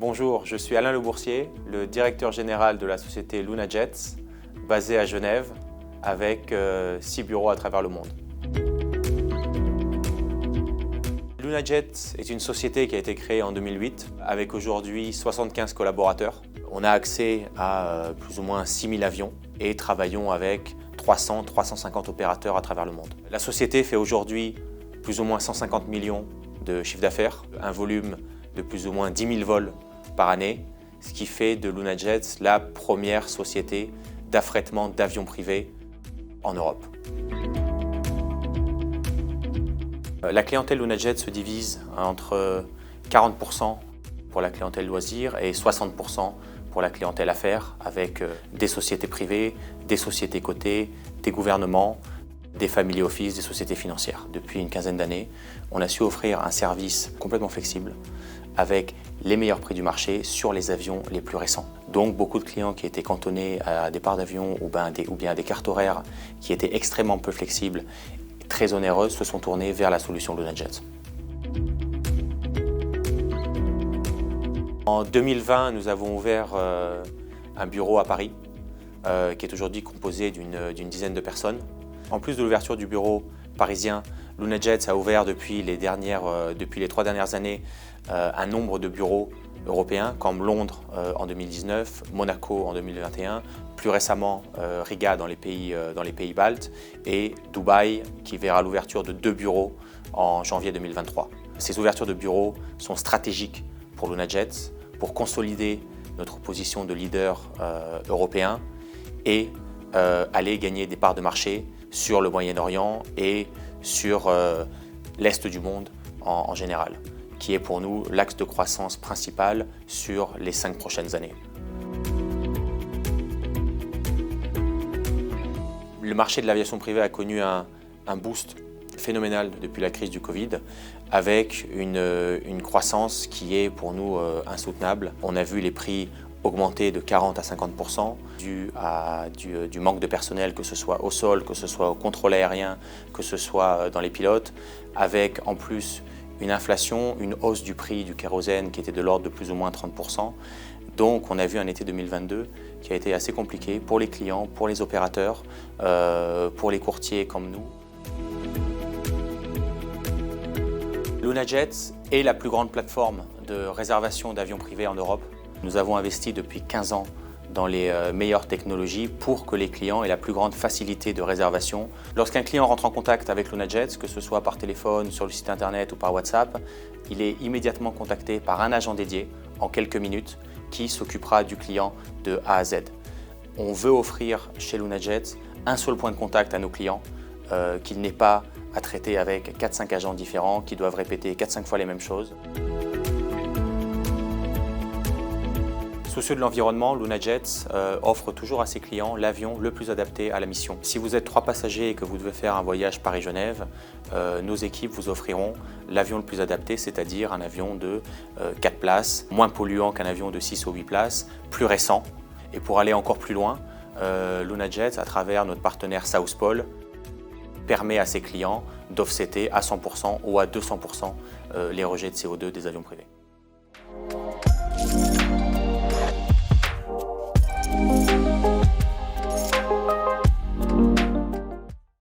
Bonjour, je suis Alain Le Boursier, le directeur général de la société LunaJet, basée à Genève, avec 6 bureaux à travers le monde. LunaJet est une société qui a été créée en 2008, avec aujourd'hui 75 collaborateurs. On a accès à plus ou moins 6000 avions et travaillons avec 300-350 opérateurs à travers le monde. La société fait aujourd'hui plus ou moins 150 millions de chiffre d'affaires, un volume de plus ou moins 10 000 vols par année, ce qui fait de LunaJet la première société d'affrètement d'avions privés en Europe. La clientèle LunaJet se divise entre 40% pour la clientèle loisir et 60% pour la clientèle affaires, avec des sociétés privées, des sociétés cotées, des gouvernements, des family office, des sociétés financières. Depuis une quinzaine d'années, on a su offrir un service complètement flexible avec les meilleurs prix du marché sur les avions les plus récents. Donc beaucoup de clients qui étaient cantonnés à des parts d'avion ou bien à des cartes horaires qui étaient extrêmement peu flexibles, très onéreuses, se sont tournés vers la solution LunaJet. En 2020, nous avons ouvert un bureau à Paris qui est aujourd'hui composé d'une dizaine de personnes. En plus de l'ouverture du bureau parisien, LunaJet a ouvert depuis les 3 dernières années un nombre de bureaux européens comme Londres en 2019, Monaco en 2021, plus récemment Riga dans les pays baltes et Dubaï qui verra l'ouverture de 2 bureaux en janvier 2023. Ces ouvertures de bureaux sont stratégiques pour LunaJet pour consolider notre position de leader européen et aller gagner des parts de marché sur le Moyen-Orient et sur l'Est du monde en général, qui est pour nous l'axe de croissance principal sur les 5 prochaines années. Le marché de l'aviation privée a connu un boost phénoménal depuis la crise du Covid, avec une croissance qui est pour nous insoutenable. On a vu les prix augmenter de 40 à 50% dû du manque de personnel, que ce soit au sol, que ce soit au contrôle aérien, que ce soit dans les pilotes, avec en plus une inflation, une hausse du prix du kérosène qui était de l'ordre de plus ou moins 30%. Donc on a vu un été 2022 qui a été assez compliqué pour les clients, pour les opérateurs, pour les courtiers comme nous. LunaJet est la plus grande plateforme de réservation d'avions privés en Europe. Nous avons investi depuis 15 ans dans les meilleures technologies pour que les clients aient la plus grande facilité de réservation. Lorsqu'un client rentre en contact avec LunaJet, que ce soit par téléphone, sur le site internet ou par WhatsApp, il est immédiatement contacté par un agent dédié en quelques minutes qui s'occupera du client de A à Z. On veut offrir chez LunaJet un seul point de contact à nos clients, qu'il n'ait pas à traiter avec 4-5 agents différents qui doivent répéter 4-5 fois les mêmes choses. Soucieux de l'environnement, LunaJet offre toujours à ses clients l'avion le plus adapté à la mission. Si vous êtes 3 passagers et que vous devez faire un voyage Paris-Genève, nos équipes vous offriront l'avion le plus adapté, c'est-à-dire un avion de 4 places, moins polluant qu'un avion de 6 ou 8 places, plus récent. Et pour aller encore plus loin, LunaJet, à travers notre partenaire Southpol, permet à ses clients d'offsetter à 100% ou à 200% les rejets de CO2 des avions privés.